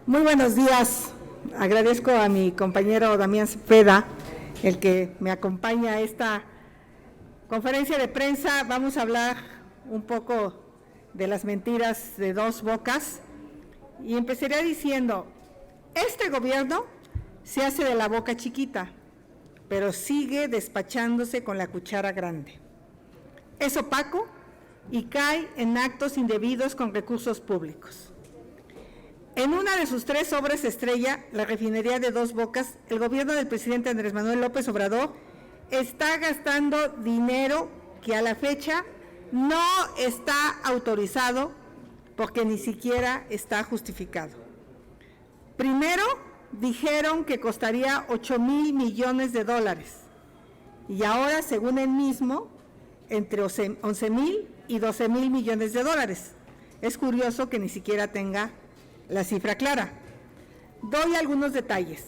Muy buenos días. Agradezco a mi compañero Damián Cepeda, el que me acompaña a esta conferencia de prensa. Vamos a hablar un poco de las mentiras de Dos Bocas y empezaré diciendo, este gobierno se hace de la boca chiquita, pero sigue despachándose con la cuchara grande. Es opaco y cae en actos indebidos con recursos públicos. En una de sus 3 obras estrella, la refinería de Dos Bocas, el gobierno del presidente Andrés Manuel López Obrador está gastando dinero que a la fecha no está autorizado porque ni siquiera está justificado. Primero, dijeron que costaría 8,000 millones de dólares y ahora, según él mismo, entre 11,000 y 12,000 millones de dólares. Es curioso que ni siquiera tenga la cifra clara. Doy algunos detalles.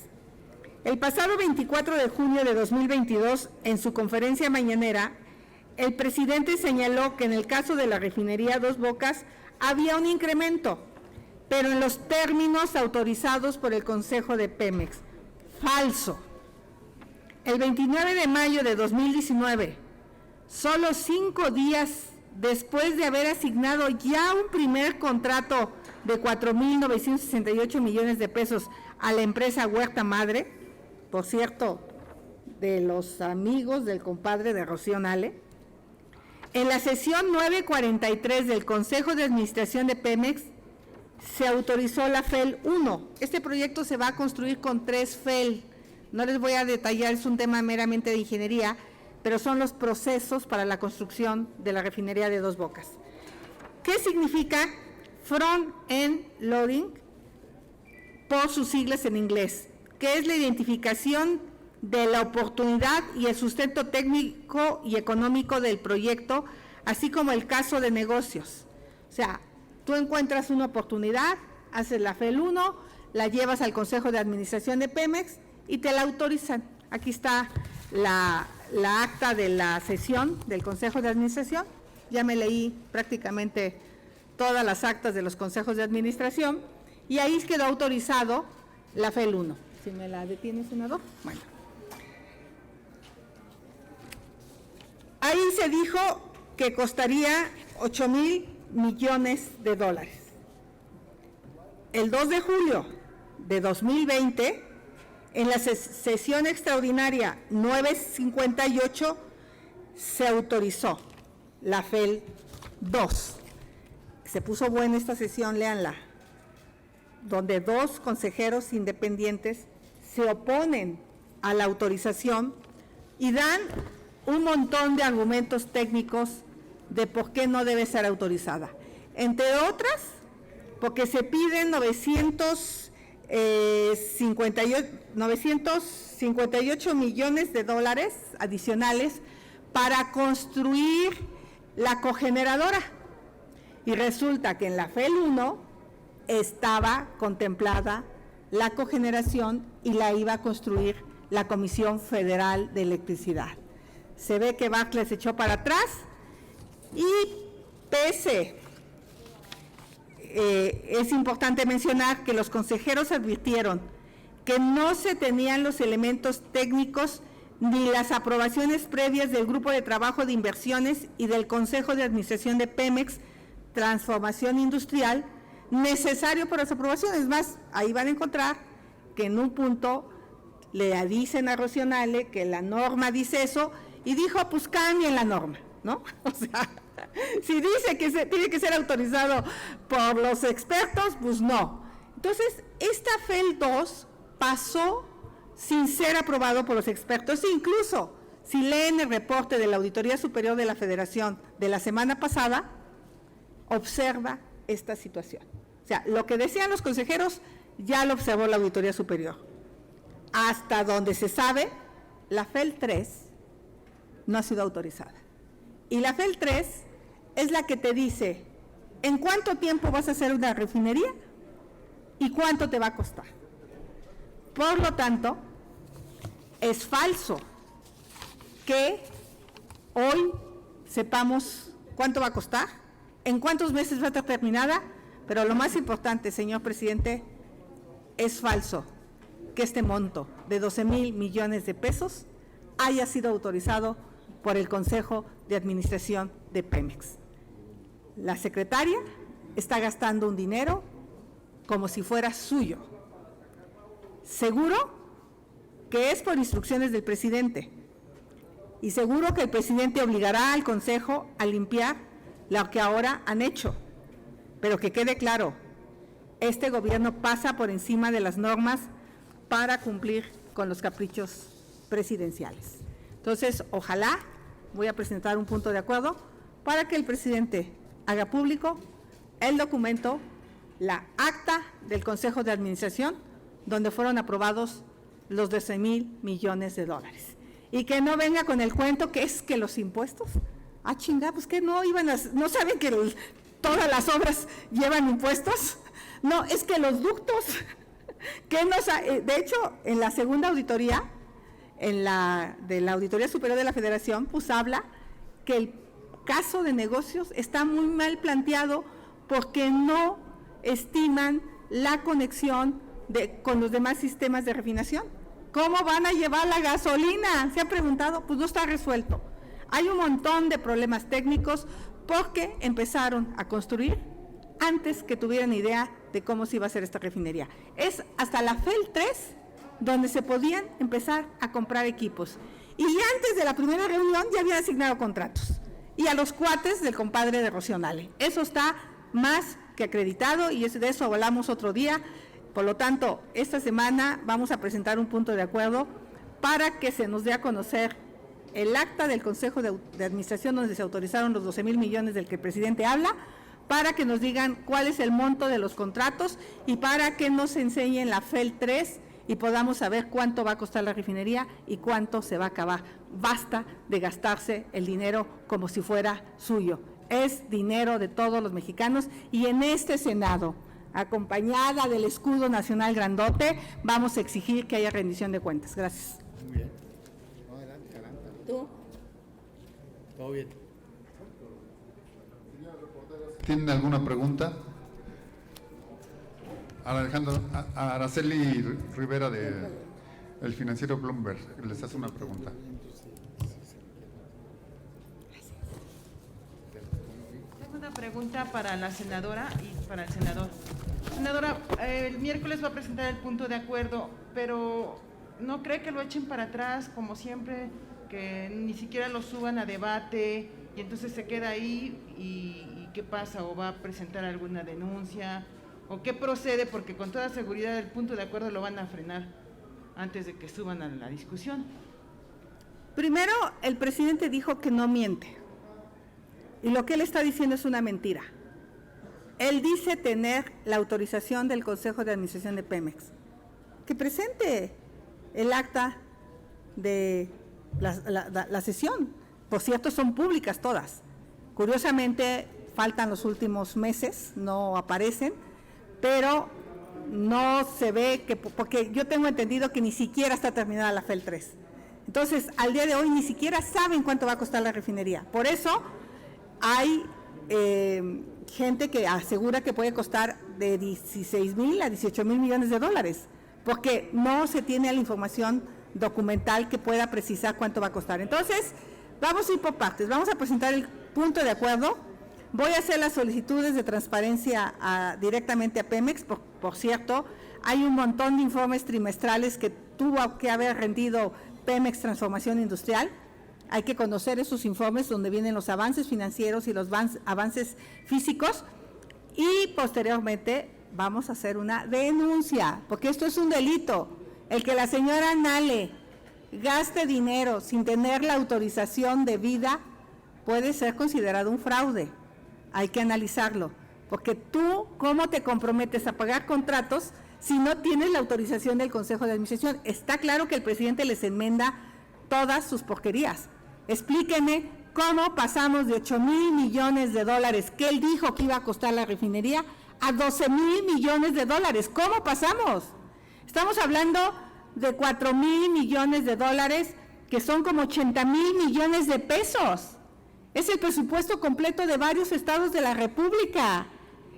El pasado 24 de junio de 2022, en su conferencia mañanera, el presidente señaló que en el caso de la refinería Dos Bocas había un incremento, pero en los términos autorizados por el Consejo de Pemex. Falso. El 29 de mayo de 2019, solo 5 días después de haber asignado ya un primer contrato de 4,968 millones de pesos a la empresa Huerta Madre, por cierto, de los amigos del compadre de Rocío Nale, en la sesión 943 del Consejo de Administración de Pemex se autorizó la FEL 1. Este proyecto se va a construir con 3 FEL. No les voy a detallar, es un tema meramente de ingeniería, pero son los procesos para la construcción de la refinería de Dos Bocas. ¿Qué significa Front-End Loading, por sus siglas en inglés, que es la identificación de la oportunidad y el sustento técnico y económico del proyecto, así como el caso de negocios? O sea, tú encuentras una oportunidad, haces la FEL 1, la llevas al Consejo de Administración de Pemex y te la autorizan. Aquí está la acta de la sesión del Consejo de Administración. Ya me leí prácticamente todas las actas de los consejos de administración, y ahí quedó autorizado la FEL 1. Si me la detienes, senador. Bueno. Ahí se dijo que costaría 8,000 millones de dólares. El 2 de julio de 2020, en la sesión extraordinaria 958, se autorizó la FEL 2. Se puso buena esta sesión, léanla, donde 2 consejeros independientes se oponen a la autorización y dan un montón de argumentos técnicos de por qué no debe ser autorizada. Entre otras, porque se piden 958 millones de dólares adicionales para construir la cogeneradora. Y resulta que en la FEL 1 estaba contemplada la cogeneración y la iba a construir la Comisión Federal de Electricidad. Se ve que Bartlett se echó para atrás y es importante mencionar que los consejeros advirtieron que no se tenían los elementos técnicos ni las aprobaciones previas del Grupo de Trabajo de Inversiones y del Consejo de Administración de Pemex Transformación Industrial necesario para las aprobaciones. Más, ahí van a encontrar que en un punto le dicen a Rocío Nale que la norma dice eso y dijo, pues cambien la norma, ¿no? O sea, si dice que tiene que ser autorizado por los expertos, pues no. Entonces, esta FEL 2 pasó sin ser aprobado por los expertos. Incluso, si leen el reporte de la Auditoría Superior de la Federación de la semana pasada, observa esta situación. O sea, lo que decían los consejeros ya lo observó la Auditoría Superior. Hasta donde se sabe, la FEL 3 no ha sido autorizada. Y la FEL 3 es la que te dice en cuánto tiempo vas a hacer una refinería y cuánto te va a costar. Por lo tanto, es falso que hoy sepamos cuánto va a costar, en cuántos meses va a estar terminada, pero lo más importante, señor presidente, es falso que este monto de 12,000 millones de pesos haya sido autorizado por el Consejo de Administración de Pemex. La secretaria está gastando un dinero como si fuera suyo. Seguro que es por instrucciones del presidente y seguro que el presidente obligará al Consejo a limpiar lo que ahora han hecho. Pero que quede claro, este gobierno pasa por encima de las normas para cumplir con los caprichos presidenciales. Entonces, ojalá, voy a presentar un punto de acuerdo para que el presidente haga público el documento, la acta del Consejo de Administración, donde fueron aprobados los 12,000 millones de dólares. Y que no venga con el cuento que es que los impuestos, chinga, pues que no iban a, no saben que todas las obras llevan impuestos. No, es que los ductos, que nos, de hecho, en la segunda auditoría, de la Auditoría Superior de la Federación, pues habla que el caso de negocios está muy mal planteado porque no estiman la conexión con los demás sistemas de refinación. ¿Cómo van a llevar la gasolina? ¿Se ha preguntado? Pues no está resuelto. Hay un montón de problemas técnicos porque empezaron a construir antes que tuvieran idea de cómo se iba a hacer esta refinería. Es hasta la FEL 3 donde se podían empezar a comprar equipos. Y ya antes de la primera reunión ya habían asignado contratos. Y a los cuates del compadre de Rocío Nale. Eso está más que acreditado y de eso hablamos otro día. Por lo tanto, esta semana vamos a presentar un punto de acuerdo para que se nos dé a conocer el acta del Consejo de Administración donde se autorizaron los 12,000 millones del que el presidente habla, para que nos digan cuál es el monto de los contratos y para que nos enseñen la FEL 3 y podamos saber cuánto va a costar la refinería y cuánto se va a acabar. Basta de gastarse el dinero como si fuera suyo. Es dinero de todos los mexicanos y en este Senado, acompañada del escudo nacional grandote, vamos a exigir que haya rendición de cuentas. Gracias. Muy bien. No, adelante, adelante. ¿Tú? Todo bien. ¿Tienen alguna pregunta? Araceli Rivera de El Financiero Bloomberg les hace una pregunta. Tengo una pregunta para la senadora y para el senador. Senadora, el miércoles va a presentar el punto de acuerdo, pero ¿no cree que lo echen para atrás, como siempre, que ni siquiera lo suban a debate y entonces se queda ahí y qué pasa? ¿O va a presentar alguna denuncia? ¿O qué procede? Porque con toda seguridad el punto de acuerdo lo van a frenar antes de que suban a la discusión. Primero, el presidente dijo que no miente. Y lo que él está diciendo es una mentira. Él dice tener la autorización del Consejo de Administración de Pemex. Que presente el acta de la sesión. Por cierto, son públicas todas. Curiosamente, faltan los últimos meses, no aparecen, pero no se ve que, porque yo tengo entendido que ni siquiera está terminada la FEL 3. Entonces, al día de hoy ni siquiera saben cuánto va a costar la refinería. Por eso hay gente que asegura que puede costar de 16,000 a 18,000 millones de dólares, porque no se tiene la información documental que pueda precisar cuánto va a costar. Entonces, vamos a ir por partes. Vamos a presentar el punto de acuerdo. Voy a hacer las solicitudes de transparencia directamente a Pemex. Por cierto, hay un montón de informes trimestrales que tuvo que haber rendido Pemex Transformación Industrial. Hay que conocer esos informes donde vienen los avances financieros y los avances físicos. Y posteriormente vamos a hacer una denuncia, porque esto es un delito. El que la señora Nale gaste dinero sin tener la autorización debida puede ser considerado un fraude. Hay que analizarlo, porque tú, ¿cómo te comprometes a pagar contratos si no tienes la autorización del Consejo de Administración? Está claro que el presidente les enmenda todas sus porquerías. Explíqueme cómo pasamos de 8,000 millones de dólares que él dijo que iba a costar la refinería a 12,000 millones de dólares. ¿Cómo pasamos? Estamos hablando de 4,000 millones de dólares, que son como 80,000 millones de pesos. Es el presupuesto completo de varios estados de la República.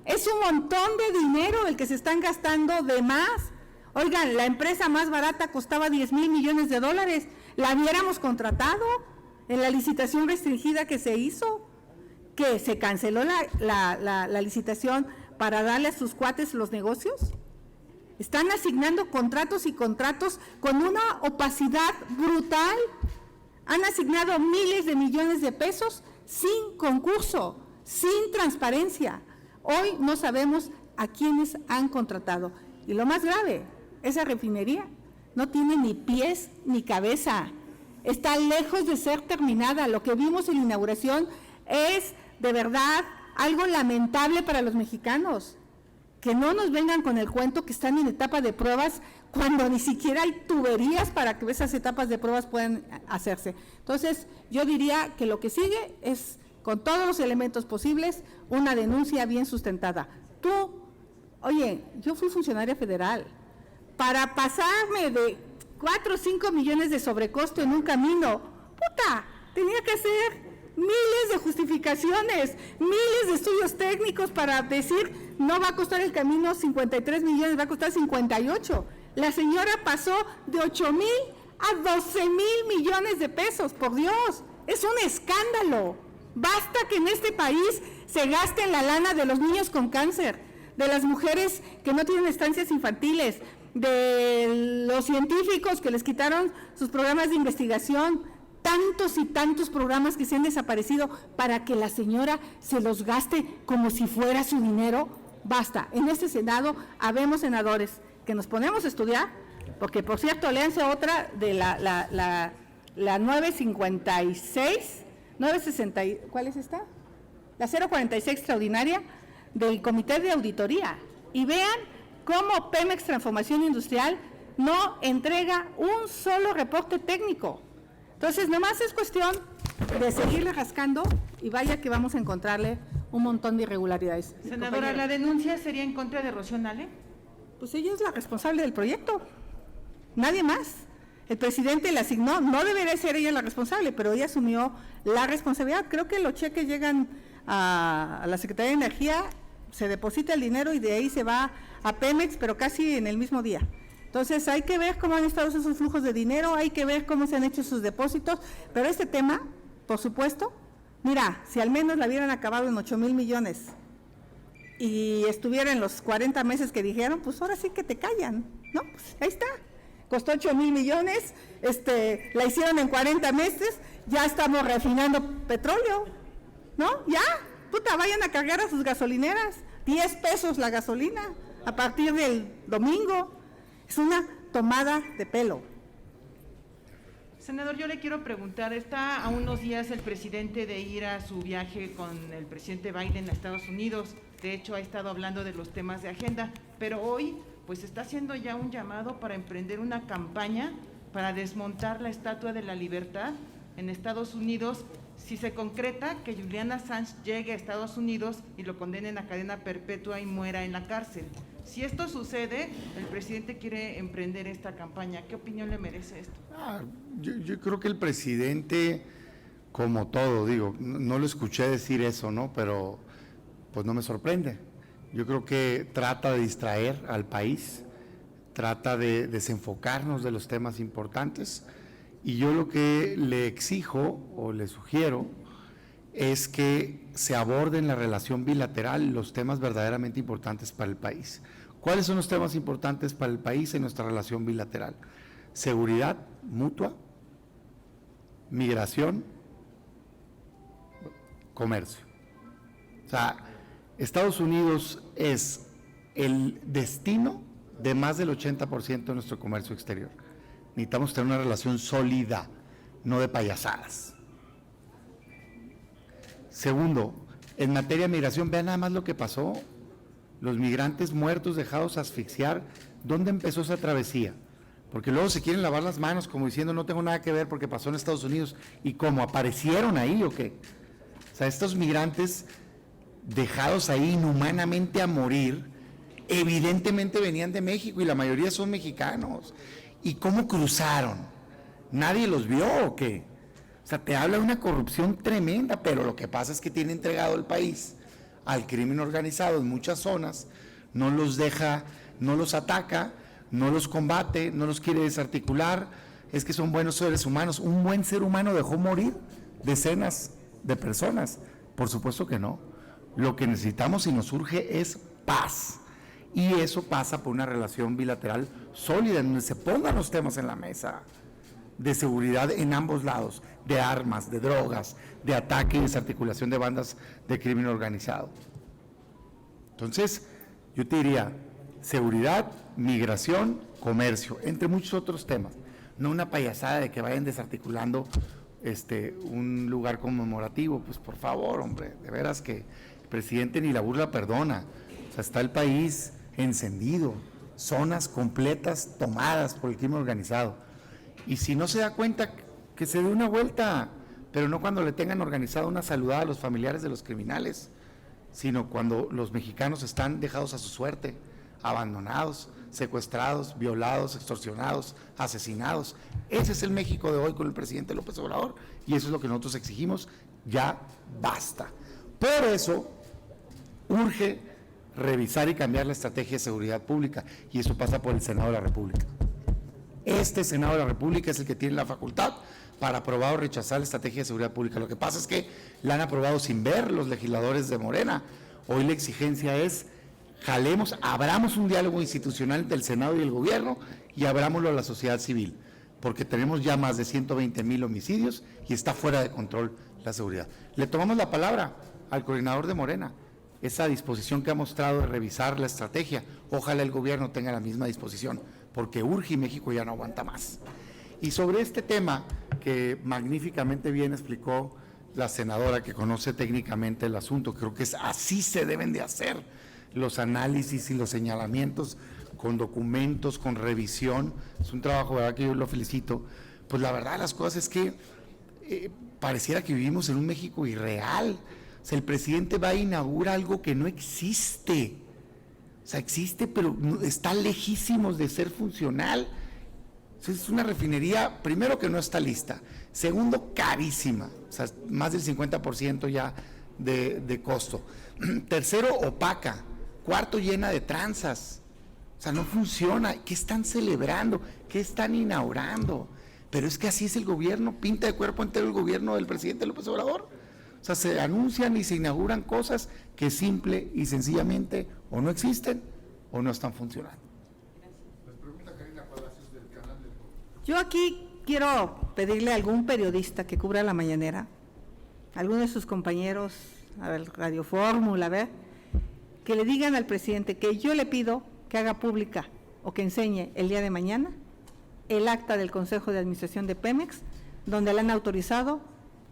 Es un montón de dinero el que se están gastando de más. Oigan, la empresa más barata costaba 10,000 millones de dólares. ¿La hubiéramos contratado en la licitación restringida que se hizo? ¿Que se canceló la licitación para darle a sus cuates los negocios? Están asignando contratos y contratos con una opacidad brutal. Han asignado miles de millones de pesos sin concurso, sin transparencia. Hoy no sabemos a quiénes han contratado. Y lo más grave, esa refinería no tiene ni pies ni cabeza. Está lejos de ser terminada. Lo que vimos en la inauguración es de verdad algo lamentable para los mexicanos. Que no nos vengan con el cuento que están en etapa de pruebas cuando ni siquiera hay tuberías para que esas etapas de pruebas puedan hacerse. Entonces, yo diría que lo que sigue es, con todos los elementos posibles, una denuncia bien sustentada. Oye, yo fui funcionaria federal. Para pasarme de 4 o 5 millones de sobrecosto en un camino, tenía que hacer miles de justificaciones, miles de estudios técnicos para decir, no va a costar el camino 53 millones, va a costar 58. La señora pasó de 8,000 a 12,000 millones de pesos, por Dios, es un escándalo. Basta que en este país se gaste la lana de los niños con cáncer, de las mujeres que no tienen estancias infantiles, de los científicos que les quitaron sus programas de investigación, tantos y tantos programas que se han desaparecido para que la señora se los gaste como si fuera su dinero. Basta. En este Senado habemos senadores que nos ponemos a estudiar, porque por cierto, léanse otra de la 956, 960, ¿cuál es esta? La 046 extraordinaria del Comité de Auditoría, y vean cómo Pemex Transformación Industrial no entrega un solo reporte técnico. Entonces, nomás es cuestión de seguirle rascando y vaya que vamos a encontrarle un montón de irregularidades. Senadora, ¿la denuncia sería en contra de Rocío Nale? Pues ella es la responsable del proyecto, nadie más. El presidente le asignó, no debería ser ella la responsable, pero ella asumió la responsabilidad. Creo que los cheques llegan a la Secretaría de Energía, se deposita el dinero y de ahí se va a Pemex, pero casi en el mismo día. Entonces hay que ver cómo han estado esos flujos de dinero, hay que ver cómo se han hecho sus depósitos, pero este tema, por supuesto, mira, si al menos la hubieran acabado en 8,000 millones y estuviera en los 40 meses que dijeron, pues ahora sí que te callan, ¿no? Pues ahí está, costó 8,000 millones, la hicieron en 40 meses, ya estamos refinando petróleo, ¿no? Ya, vayan a cargar a sus gasolineras, 10 pesos la gasolina a partir del domingo. Es una tomada de pelo. Senador, yo le quiero preguntar, está a unos días el presidente de ir a su viaje con el presidente Biden a Estados Unidos. De hecho, ha estado hablando de los temas de agenda, pero hoy pues está haciendo ya un llamado para emprender una campaña para desmontar la Estatua de la Libertad en Estados Unidos, si se concreta que Julian Assange llegue a Estados Unidos y lo condenen a cadena perpetua y muera en la cárcel. Si esto sucede, el presidente quiere emprender esta campaña. ¿Qué opinión le merece esto? Yo creo que el presidente, como todo, no lo escuché decir eso, ¿no? Pero pues no me sorprende. Yo creo que trata de distraer al país, trata de desenfocarnos de los temas importantes, y yo lo que le exijo o le sugiero es que se aborden la relación bilateral, los temas verdaderamente importantes para el país. ¿Cuáles son los temas importantes para el país en nuestra relación bilateral? Seguridad mutua, migración, comercio. O sea, Estados Unidos es el destino de más del 80% de nuestro comercio exterior. Necesitamos tener una relación sólida, no de payasadas. Segundo, en materia de migración, vean nada más lo que pasó. Los migrantes muertos, dejados asfixiar. ¿Dónde empezó esa travesía? Porque luego se quieren lavar las manos como diciendo no tengo nada que ver porque pasó en Estados Unidos. ¿Y cómo aparecieron ahí o qué? O sea, estos migrantes dejados ahí inhumanamente a morir, evidentemente venían de México y la mayoría son mexicanos. ¿Y cómo cruzaron? ¿Nadie los vio o qué? O sea, te habla de una corrupción tremenda, pero lo que pasa es que tiene entregado el país al crimen organizado en muchas zonas, no los deja, no los ataca, no los combate, no los quiere desarticular, es que son buenos seres humanos. ¿Un buen ser humano dejó morir decenas de personas? Por supuesto que no. Lo que necesitamos y nos urge es paz. Y eso pasa por una relación bilateral sólida, en donde se pongan los temas en la mesa de seguridad en ambos lados, de armas, de drogas, de ataque y desarticulación de bandas de crimen organizado. Entonces, yo te diría, seguridad, migración, comercio, entre muchos otros temas. No una payasada de que vayan desarticulando un lugar conmemorativo. Pues por favor, hombre, de veras que el presidente ni la burla perdona. O sea, está el país encendido, zonas completas tomadas por el crimen organizado. Y si no se da cuenta, que se dé una vuelta, pero no cuando le tengan organizado una saludada a los familiares de los criminales, sino cuando los mexicanos están dejados a su suerte, abandonados, secuestrados, violados, extorsionados, asesinados. Ese es el México de hoy con el presidente López Obrador, y eso es lo que nosotros exigimos. Ya basta. Por eso urge revisar y cambiar la estrategia de seguridad pública, y eso pasa por el Senado de la República. Este Senado de la República es el que tiene la facultad para aprobar o rechazar la estrategia de seguridad pública. Lo que pasa es que la han aprobado sin ver los legisladores de Morena. Hoy la exigencia es: jalemos, abramos un diálogo institucional entre el Senado y el gobierno y abrámoslo a la sociedad civil, porque tenemos ya más de 120,000 homicidios y está fuera de control la seguridad. Le tomamos la palabra al coordinador de Morena, esa disposición que ha mostrado de revisar la estrategia. Ojalá el gobierno tenga la misma disposición, porque urge y México ya no aguanta más. Y sobre este tema que magníficamente bien explicó la senadora, que conoce técnicamente el asunto, creo que así se deben de hacer los análisis y los señalamientos, con documentos, con revisión. Es un trabajo, ¿verdad?, que yo lo felicito. Pues la verdad de las cosas es que pareciera que vivimos en un México irreal. O sea, el presidente va a inaugurar algo que no existe. O sea, existe, pero está lejísimos de ser funcional. O sea, es una refinería, primero, que no está lista. Segundo, carísima. O sea, más del 50% ya de costo. Tercero, opaca. Cuarto, llena de tranzas. O sea, no funciona. ¿Qué están celebrando? ¿Qué están inaugurando? Pero es que así es el gobierno, pinta de cuerpo entero el gobierno del presidente López Obrador. O sea, se anuncian y se inauguran cosas que simple y sencillamente o no existen o no están funcionando. Yo aquí quiero pedirle a algún periodista que cubra la mañanera, a alguno de sus compañeros, a ver, Radio Fórmula, a ver, que le digan al presidente que yo le pido que haga pública o que enseñe el día de mañana el acta del Consejo de Administración de Pemex, donde le han autorizado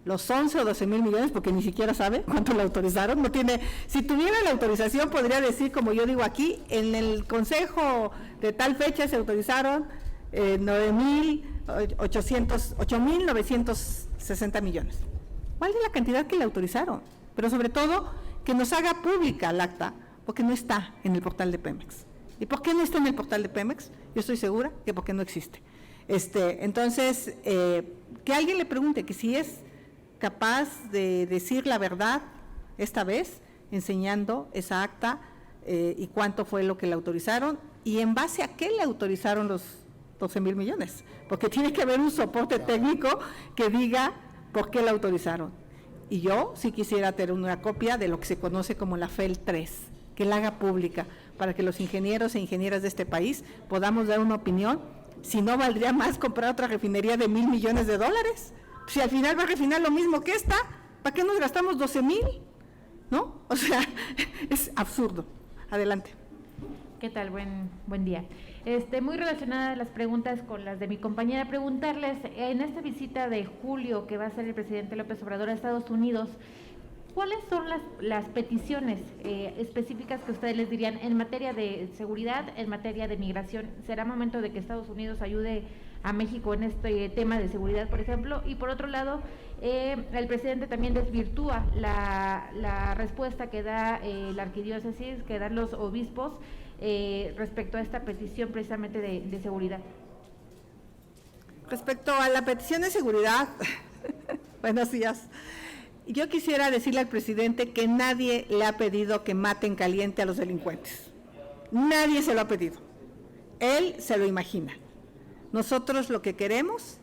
los 11 o 12 mil millones, porque ni siquiera sabe cuánto le autorizaron. No tiene, si tuviera la autorización podría decir, como yo digo aquí, en el Consejo de tal fecha se autorizaron 8.960 millones. ¿Cuál es la cantidad que le autorizaron? Pero sobre todo, que nos haga pública el acta, porque no está en el portal de Pemex. ¿Y por qué no está en el portal de Pemex? Yo estoy segura que porque no existe. Entonces, que alguien le pregunte que si es capaz de decir la verdad esta vez, enseñando esa acta y cuánto fue lo que le autorizaron y en base a qué le autorizaron los 12 mil millones, porque tiene que haber un soporte técnico que diga por qué le autorizaron. Y yo sí quisiera tener una copia de lo que se conoce como la FEL 3, que la haga pública, para que los ingenieros e ingenieras de este país podamos dar una opinión, si no valdría más comprar otra refinería de $1,000 millones. Si al final va a refinar lo mismo que esta, ¿para qué nos gastamos 12,000? ¿No? O sea, es absurdo. Adelante. ¿Qué tal? Buen día. Muy relacionadas las preguntas con las de mi compañera, preguntarles, en esta visita de julio que va a hacer el presidente López Obrador a Estados Unidos, ¿cuáles son las peticiones específicas que ustedes les dirían en materia de seguridad, en materia de migración? ¿Será momento de que Estados Unidos ayude a México en este tema de seguridad, por ejemplo? Y por otro lado, el presidente también desvirtúa la respuesta que da la arquidiócesis, que dan los obispos respecto a esta petición precisamente de seguridad. Respecto a la petición de seguridad, buenos días. Yo quisiera decirle al presidente que nadie le ha pedido que maten caliente a los delincuentes. Nadie se lo ha pedido. Él se lo imagina. Nosotros lo que queremos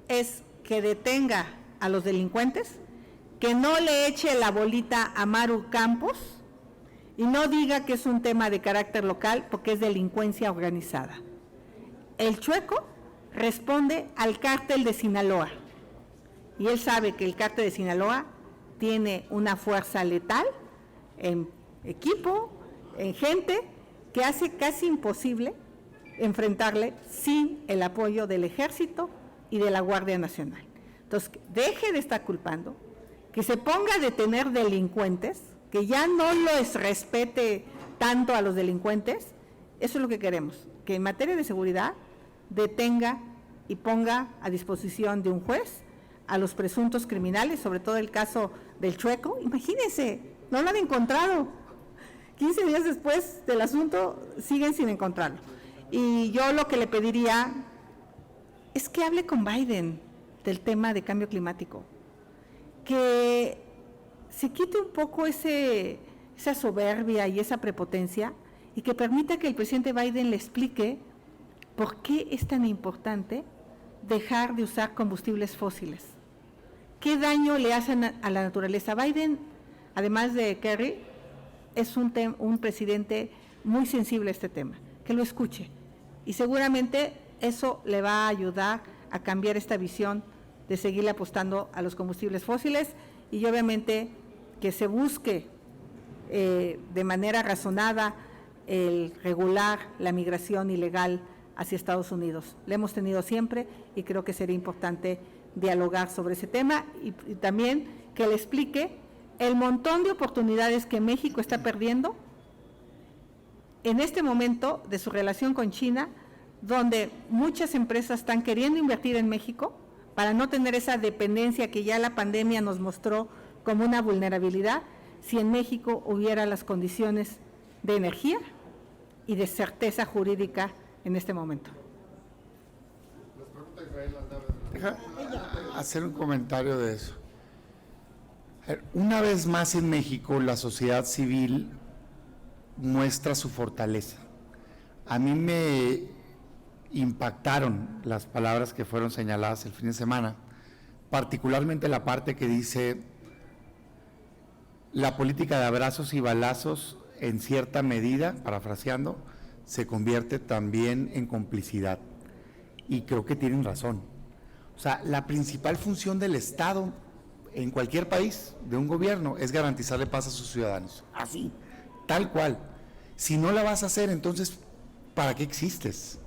es que detenga a los delincuentes, que no le eche la bolita a Maru Campos y no diga que es un tema de carácter local porque es delincuencia organizada. El Chueco responde al cártel de Sinaloa y él sabe que el cártel de Sinaloa tiene una fuerza letal en equipo, en gente, que hace casi imposible enfrentarle sin el apoyo del Ejército y de la Guardia Nacional. Entonces, deje de estar culpando, que se ponga a detener delincuentes, que ya no los respete tanto a los delincuentes. Eso es lo que queremos, que en materia de seguridad detenga y ponga a disposición de un juez a los presuntos criminales, sobre todo el caso del Chueco. Imagínense, no lo han encontrado. 15 días después del asunto siguen sin encontrarlo. Y yo lo que le pediría es que hable con Biden del tema de cambio climático, que se quite un poco esa soberbia y esa prepotencia y que permita que el presidente Biden le explique por qué es tan importante dejar de usar combustibles fósiles. ¿Qué daño le hacen a la naturaleza? Biden, además de Kerry, es un presidente muy sensible a este tema, que lo escuche. Y seguramente eso le va a ayudar a cambiar esta visión de seguirle apostando a los combustibles fósiles y obviamente que se busque de manera razonada el regular la migración ilegal hacia Estados Unidos. La hemos tenido siempre y creo que sería importante dialogar sobre ese tema y también que le explique el montón de oportunidades que México está perdiendo en este momento de su relación con China, donde muchas empresas están queriendo invertir en México para no tener esa dependencia que ya la pandemia nos mostró como una vulnerabilidad, si en México hubiera las condiciones de energía y de certeza jurídica en este momento. Deja hacer un comentario de eso. Una vez más en México la sociedad civil muestra su fortaleza. A mí me impactaron las palabras que fueron señaladas el fin de semana, particularmente la parte que dice la política de abrazos y balazos en cierta medida, parafraseando, se convierte también en complicidad. Y creo que tienen razón. O sea, la principal función del Estado en cualquier país, de un gobierno, es garantizarle paz a sus ciudadanos. Así, tal cual. Si no la vas a hacer, entonces, ¿para qué existes?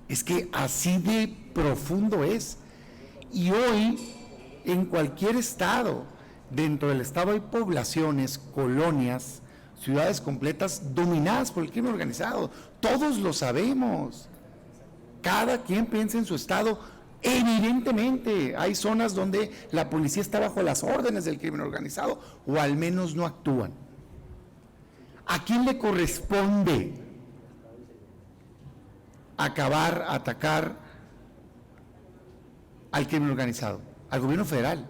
Es que así de profundo es. Y hoy, en cualquier estado, dentro del estado hay poblaciones, colonias, ciudades completas dominadas por el crimen organizado. Todos lo sabemos. Cada quien piensa en su estado. Evidentemente, hay zonas donde la policía está bajo las órdenes del crimen organizado, o al menos no actúan. ¿A quién le corresponde acabar, atacar al crimen organizado? Al gobierno federal.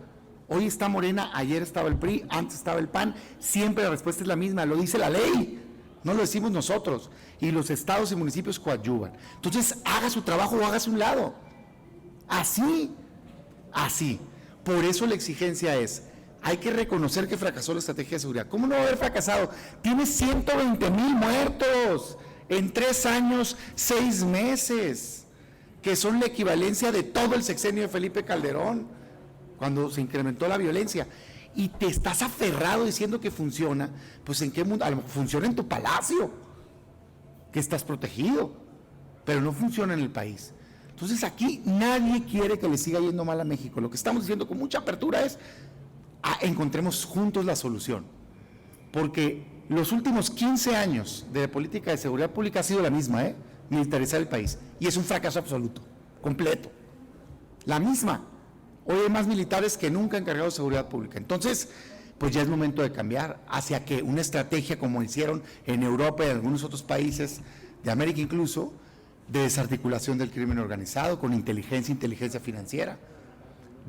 Hoy está Morena, ayer estaba el PRI, antes estaba el PAN, siempre la respuesta es la misma, lo dice la ley, no lo decimos nosotros, y los estados y municipios coadyuvan. Entonces, haga su trabajo o hágase un lado. Así. Por eso la exigencia es, hay que reconocer que fracasó la estrategia de seguridad. ¿Cómo no va a haber fracasado? Tiene 120,000 muertos en 3 años, 6 meses, que son la equivalencia de todo el sexenio de Felipe Calderón, cuando se incrementó la violencia. Y te estás aferrado diciendo que funciona, pues ¿en qué mundo? A lo mejor funciona en tu palacio, que estás protegido, pero no funciona en el país. Entonces aquí nadie quiere que le siga yendo mal a México. Lo que estamos diciendo con mucha apertura es, encontremos juntos la solución. Porque los últimos 15 años de política de seguridad pública ha sido la misma, militarizar el país. Y es un fracaso absoluto, completo. La misma. Hoy hay más militares que nunca encargados de seguridad pública. Entonces, pues ya es momento de cambiar hacia que una estrategia como hicieron en Europa y en algunos otros países de América incluso, de desarticulación del crimen organizado, con inteligencia financiera,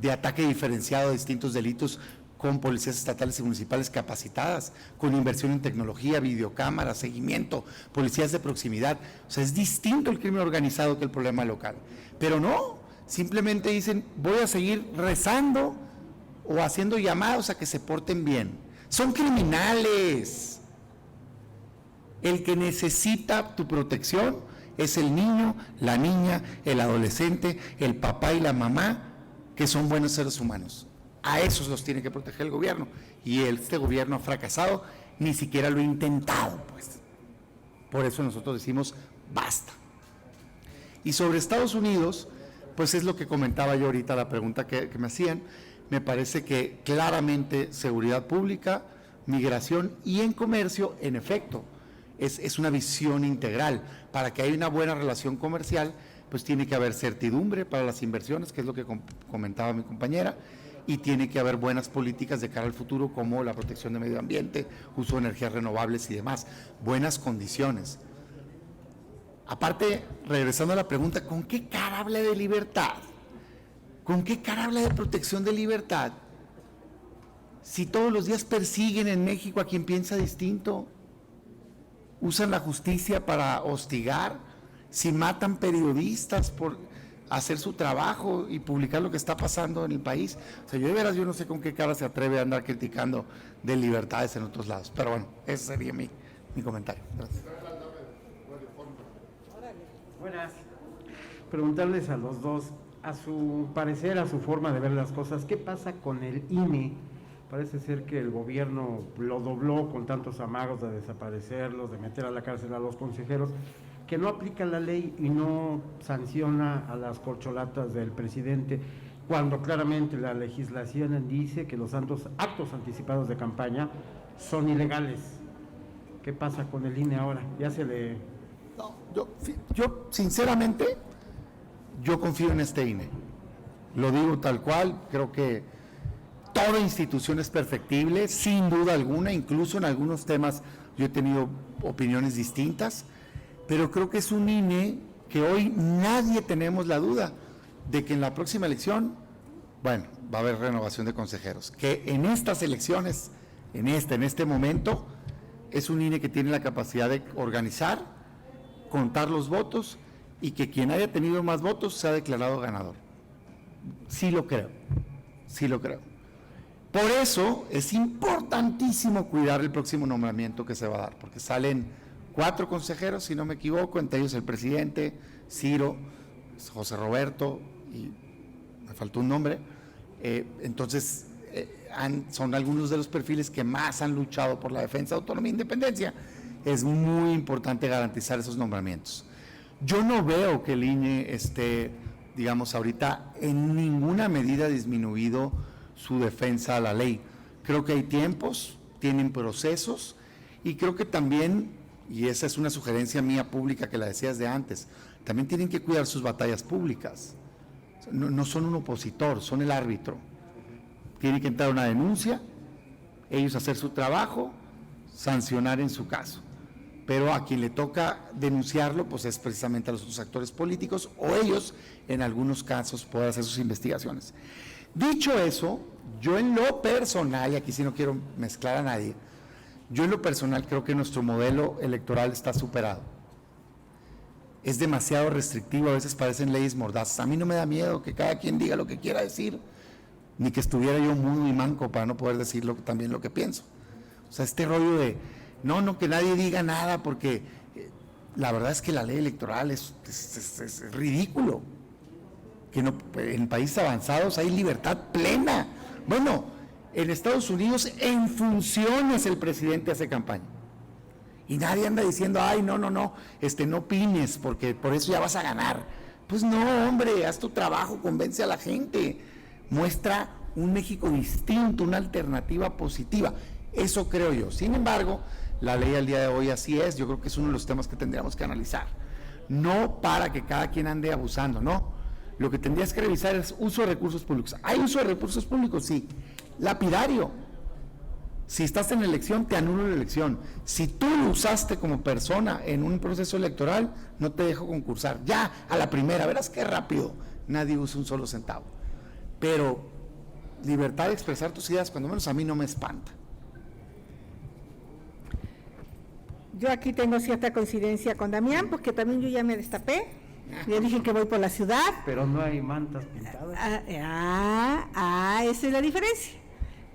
de ataque diferenciado a distintos delitos con policías estatales y municipales capacitadas, con inversión en tecnología, videocámaras, seguimiento, policías de proximidad. O sea, es distinto el crimen organizado que el problema local. Pero no, simplemente dicen, voy a seguir rezando o haciendo llamados a que se porten bien. Son criminales. El que necesita tu protección es el niño, la niña, el adolescente, el papá y la mamá, que son buenos seres humanos. A esos los tiene que proteger el gobierno, y este gobierno ha fracasado, ni siquiera lo ha intentado, pues. Por eso nosotros decimos, basta. Y sobre Estados Unidos, pues es lo que comentaba yo ahorita, la pregunta que me hacían. Me parece que claramente seguridad pública, migración y en comercio, en efecto, es una visión integral. Para que haya una buena relación comercial, pues tiene que haber certidumbre para las inversiones, que es lo que comentaba mi compañera, y tiene que haber buenas políticas de cara al futuro, como la protección del medio ambiente, uso de energías renovables y demás, buenas condiciones. Aparte, regresando a la pregunta, ¿con qué cara habla de libertad? ¿Con qué cara habla de protección de libertad? Si todos los días persiguen en México a quien piensa distinto, usan la justicia para hostigar, si matan periodistas por hacer su trabajo y publicar lo que está pasando en el país. O sea, yo de veras, yo no sé con qué cara se atreve a andar criticando de libertades en otros lados. Pero bueno, ese sería mi comentario. Gracias. Buenas. Preguntarles a los dos, a su parecer, a su forma de ver las cosas, ¿qué pasa con el INE? Parece ser que el gobierno lo dobló con tantos amagos de desaparecerlos, de meter a la cárcel a los consejeros, que no aplica la ley y no sanciona a las corcholatas del presidente, cuando claramente la legislación dice que los actos anticipados de campaña son ilegales. ¿Qué pasa con el INE ahora? Ya se le... No, yo sinceramente, yo confío en este INE. Lo digo tal cual, creo que toda institución es perfectible, sin duda alguna, incluso en algunos temas yo he tenido opiniones distintas, pero creo que es un INE que hoy nadie tenemos la duda de que en la próxima elección, bueno, va a haber renovación de consejeros, que en estas elecciones, en este momento, es un INE que tiene la capacidad de organizar, contar los votos, y que quien haya tenido más votos se ha declarado ganador. Sí lo creo, sí lo creo. Por eso es importantísimo cuidar el próximo nombramiento que se va a dar, porque salen 4 consejeros, si no me equivoco, entre ellos el presidente, Ciro, José Roberto, y me faltó un nombre. Entonces, son algunos de los perfiles que más han luchado por la defensa de autonomía e independencia. Es muy importante garantizar esos nombramientos. Yo no veo que el INE esté, digamos, ahorita en ninguna medida disminuido su defensa a la ley. Creo que hay tiempos, tienen procesos, y creo que también, y esa es una sugerencia mía pública que la decía desde antes, también tienen que cuidar sus batallas públicas. No son un opositor, son el árbitro. Tiene que entrar una denuncia, ellos hacer su trabajo, sancionar en su caso. Pero a quien le toca denunciarlo, pues es precisamente a los otros actores políticos, o ellos, en algunos casos, pueden hacer sus investigaciones. Dicho eso, yo en lo personal, y aquí sí no quiero mezclar a nadie, yo en lo personal creo que nuestro modelo electoral está superado. Es demasiado restrictivo, a veces parecen leyes mordazas. A mí no me da miedo que cada quien diga lo que quiera decir, ni que estuviera yo mudo y manco para no poder decir también lo que pienso. O sea, este rollo de, no, que nadie diga nada, porque la verdad es que la ley electoral es ridículo. Que no, en países avanzados hay libertad plena. Bueno, en Estados Unidos en funciones el presidente hace campaña. Y nadie anda diciendo, ay, no opines, porque por eso ya vas a ganar. Pues no, hombre, haz tu trabajo, convence a la gente, muestra un México distinto, una alternativa positiva. Eso creo yo. Sin embargo, la ley al día de hoy así es. Yo creo que es uno de los temas que tendríamos que analizar. No para que cada quien ande abusando, no. Lo que tendrías que revisar es uso de recursos públicos. ¿Hay uso de recursos públicos? Sí. Lapidario. Si estás en elección, te anulo la elección. Si tú lo usaste como persona en un proceso electoral, no te dejo concursar. Ya, a la primera, verás qué rápido. Nadie usa un solo centavo. Pero libertad de expresar tus ideas, cuando menos a mí no me espanta. Yo aquí tengo cierta coincidencia con Damián, porque también yo ya me destapé, ya dije que voy por la ciudad. Pero no hay mantas pintadas. Esa es la diferencia.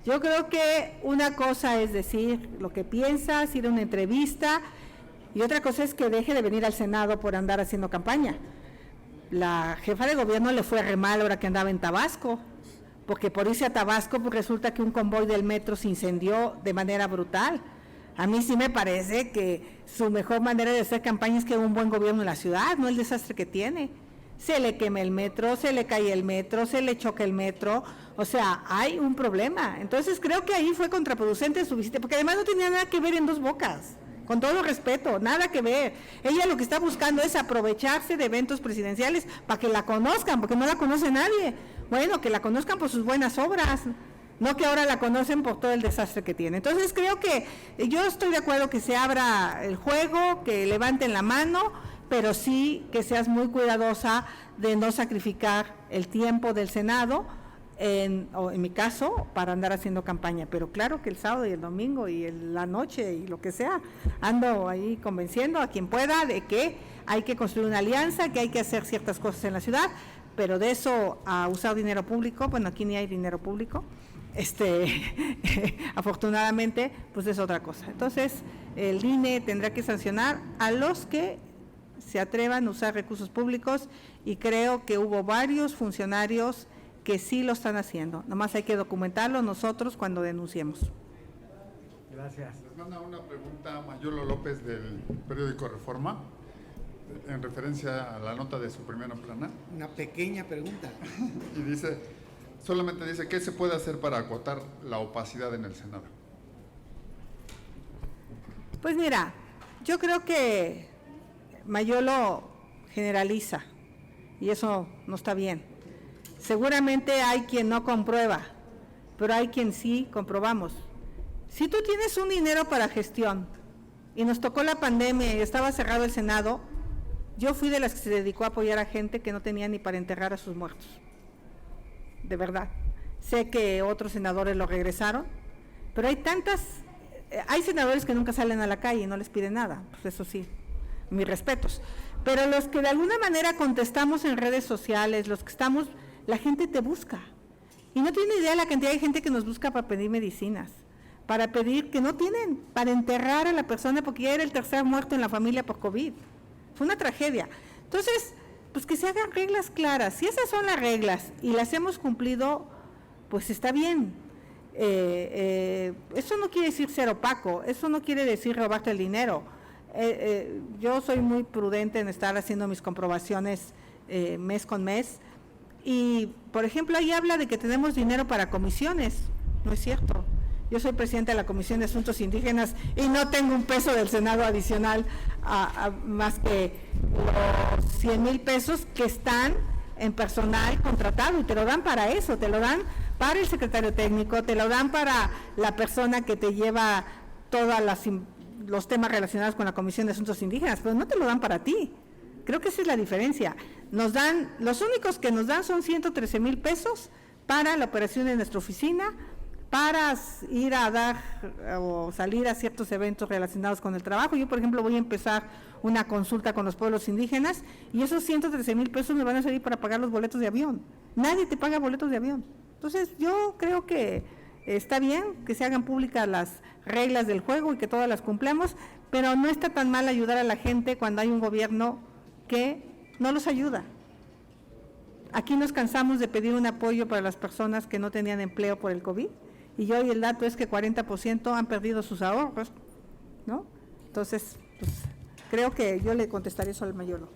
Yo creo que una cosa es decir lo que piensas, ir a una entrevista, y otra cosa es que deje de venir al Senado por andar haciendo campaña. La jefa de gobierno le fue re mal ahora que andaba en Tabasco, porque por irse a Tabasco pues resulta que un convoy del metro se incendió de manera brutal. A mí sí me parece que su mejor manera de hacer campaña es que un buen gobierno en la ciudad, no el desastre que tiene. Se le quema el metro, se le cae el metro, se le choca el metro, o sea, hay un problema. Entonces creo que ahí fue contraproducente su visita, porque además no tenía nada que ver en Dos Bocas, con todo respeto, nada que ver. Ella lo que está buscando es aprovecharse de eventos presidenciales para que la conozcan, porque no la conoce nadie. Bueno, que la conozcan por sus buenas obras, no que ahora la conocen por todo el desastre que tiene. Entonces creo que yo estoy de acuerdo que se abra el juego, que levanten la mano, pero sí que seas muy cuidadosa de no sacrificar el tiempo del Senado, o en mi caso, para andar haciendo campaña. Pero claro que el sábado y el domingo y la noche y lo que sea, ando ahí convenciendo a quien pueda de que hay que construir una alianza, que hay que hacer ciertas cosas en la ciudad, pero de eso a usar dinero público, bueno, aquí ni hay dinero público, afortunadamente, pues es otra cosa. Entonces, el INE tendrá que sancionar a los que se atrevan a usar recursos públicos, y creo que hubo varios funcionarios que sí lo están haciendo. Nomás hay que documentarlo nosotros cuando denunciemos. Gracias. Les manda una pregunta Mayolo López del periódico Reforma, en referencia a la nota de su primera plana. Una pequeña pregunta. Y dice, solamente dice, ¿qué se puede hacer para acotar la opacidad en el Senado? Pues mira, yo creo que Mayolo generaliza, y eso no está bien. Seguramente hay quien no comprueba, pero hay quien sí comprobamos. Si tú tienes un dinero para gestión y nos tocó la pandemia y estaba cerrado el Senado, yo fui de las que se dedicó a apoyar a gente que no tenía ni para enterrar a sus muertos. De verdad. Sé que otros senadores lo regresaron, pero hay senadores que nunca salen a la calle y no les piden nada, pues eso sí, mis respetos. Pero los que de alguna manera contestamos en redes sociales, los que estamos, la gente te busca. Y no tiene idea la cantidad de gente que nos busca para pedir medicinas, para pedir que no tienen, para enterrar a la persona, porque ya era el tercer muerto en la familia por COVID. Fue una tragedia. Entonces, pues que se hagan reglas claras. Si esas son las reglas y las hemos cumplido, pues está bien. Eso no quiere decir ser opaco, eso no quiere decir robarte el dinero. Yo soy muy prudente en estar haciendo mis comprobaciones mes con mes, y por ejemplo ahí habla de que tenemos dinero para comisiones. No es cierto. Yo soy presidenta de la Comisión de Asuntos Indígenas y no tengo un peso del Senado adicional más que los 100,000 pesos que están en personal contratado, y te lo dan para eso, te lo dan para el secretario técnico, te lo dan para la persona que te lleva todos los temas relacionados con la Comisión de Asuntos Indígenas, pero no te lo dan para ti. Creo que esa es la diferencia. Los únicos que nos dan son 113,000 pesos para la operación de nuestra oficina, para ir a dar o salir a ciertos eventos relacionados con el trabajo. Yo, por ejemplo, voy a empezar una consulta con los pueblos indígenas, y esos 113,000 pesos me van a servir para pagar los boletos de avión. Nadie te paga boletos de avión. Entonces, yo creo que está bien que se hagan públicas las reglas del juego y que todas las cumplamos, pero no está tan mal ayudar a la gente cuando hay un gobierno que no los ayuda. Aquí nos cansamos de pedir un apoyo para las personas que no tenían empleo por el COVID, y hoy el dato es que 40% han perdido sus ahorros, ¿no? Entonces, pues, creo que yo le contestaré eso al Mayolo.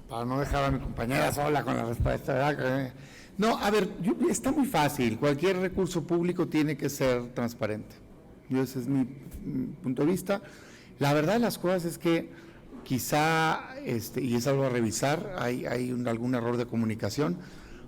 Para no dejar a mi compañera sola con la respuesta, ¿verdad? No, a ver, está muy fácil. Cualquier recurso público tiene que ser transparente. Ese es mi punto de vista. La verdad de las cosas es que quizá, y es algo a revisar, hay algún error de comunicación,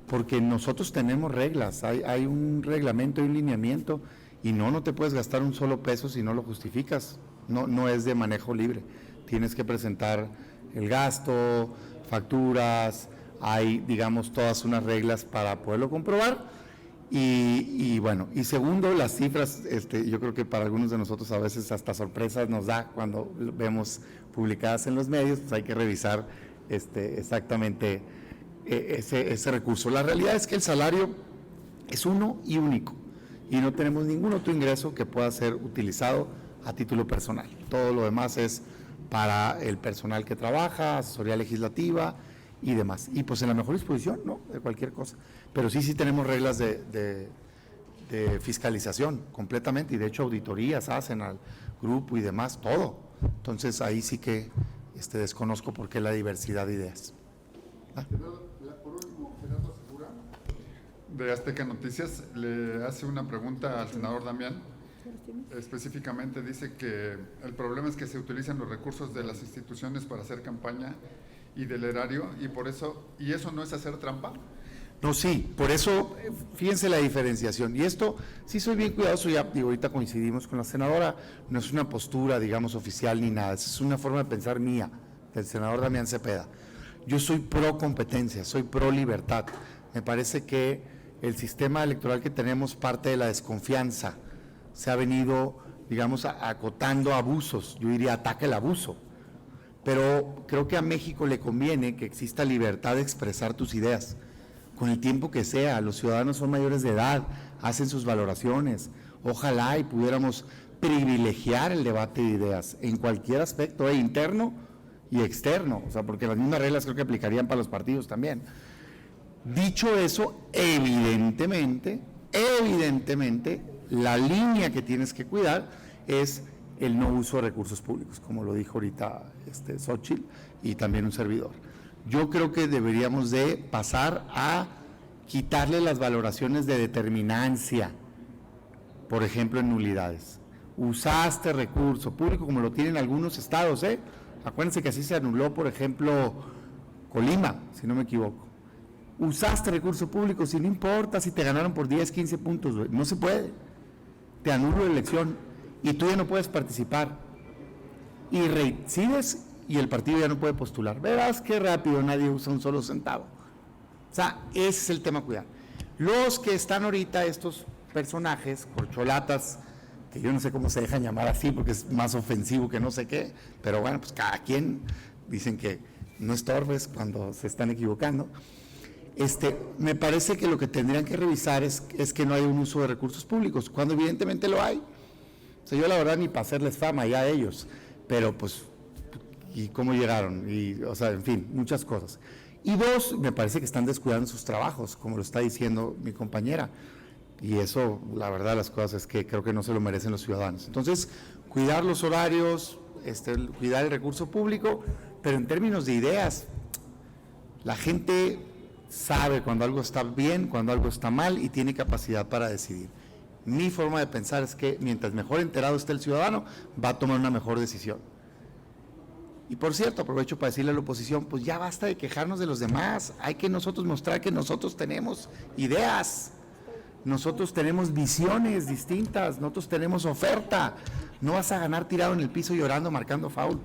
porque nosotros tenemos reglas, hay un reglamento, hay un lineamiento, y no te puedes gastar un solo peso si no lo justificas. No es de manejo libre. Tienes que presentar el gasto, facturas, hay, digamos, todas unas reglas para poderlo comprobar, Y bueno, y segundo, las cifras, yo creo que para algunos de nosotros a veces hasta sorpresas nos da cuando vemos publicadas en los medios, pues hay que revisar exactamente ese recurso. La realidad es que el salario es uno y único, y no tenemos ningún otro ingreso que pueda ser utilizado a título personal. Todo lo demás es para el personal que trabaja, asesoría legislativa y demás. Y pues en la mejor disposición, ¿no?, de cualquier cosa. Pero sí tenemos reglas de fiscalización completamente, y de hecho auditorías hacen al grupo y demás, todo. Entonces ahí sí que desconozco por qué la diversidad de ideas. Por último, Gerardo Segura, de Azteca Noticias, le hace una pregunta al senador Damián. Específicamente dice que el problema es que se utilizan los recursos de las instituciones para hacer campaña y del erario, y eso no es hacer trampa. No, sí, por eso, fíjense la diferenciación. Y esto, sí soy bien cuidadoso, ya digo, ahorita coincidimos con la senadora, no es una postura, digamos, oficial ni nada, es una forma de pensar mía, del senador Damián Cepeda. Yo soy pro competencia, soy pro libertad. Me parece que el sistema electoral que tenemos parte de la desconfianza. Se ha venido, digamos, acotando abusos, yo diría ataca el abuso. Pero creo que a México le conviene que exista libertad de expresar tus ideas, con el tiempo que sea. Los ciudadanos son mayores de edad, hacen sus valoraciones. Ojalá y pudiéramos privilegiar el debate de ideas en cualquier aspecto, interno y externo, o sea, porque las mismas reglas creo que aplicarían para los partidos también. Dicho eso, evidentemente, la línea que tienes que cuidar es el no uso de recursos públicos, como lo dijo ahorita Xóchitl y también un servidor. Yo creo que deberíamos de pasar a quitarle las valoraciones de determinancia, por ejemplo en nulidades. Usaste recurso público como lo tienen algunos estados, acuérdense que así se anuló, por ejemplo, Colima, si no me equivoco. Usaste recurso público, si no importa si te ganaron por 10, 15 puntos, no se puede. Te anulo la elección y tú ya no puedes participar. Y reincides y el partido ya no puede postular. Verás qué rápido, nadie usa un solo centavo. O sea, ese es el tema a cuidar. Los que están ahorita, estos personajes, corcholatas, que yo no sé cómo se dejan llamar así porque es más ofensivo que no sé qué, pero bueno, pues cada quien, dicen que no estorbes cuando se están equivocando. Me parece que lo que tendrían que revisar es que no hay un uso de recursos públicos, cuando evidentemente lo hay. O sea, yo la verdad ni para hacerles fama ya a ellos, pero pues, ¿y cómo llegaron? Y, o sea, en fin, muchas cosas. Y dos, me parece que están descuidando sus trabajos, como lo está diciendo mi compañera. Y eso, la verdad, las cosas es que creo que no se lo merecen los ciudadanos. Entonces, cuidar los horarios, cuidar el recurso público, pero en términos de ideas, la gente sabe cuando algo está bien, cuando algo está mal y tiene capacidad para decidir. Mi forma de pensar es que mientras mejor enterado esté el ciudadano, va a tomar una mejor decisión. Y por cierto, aprovecho para decirle a la oposición, pues ya basta de quejarnos de los demás, hay que nosotros mostrar que nosotros tenemos ideas, nosotros tenemos visiones distintas, nosotros tenemos oferta, no vas a ganar tirado en el piso llorando, marcando foul.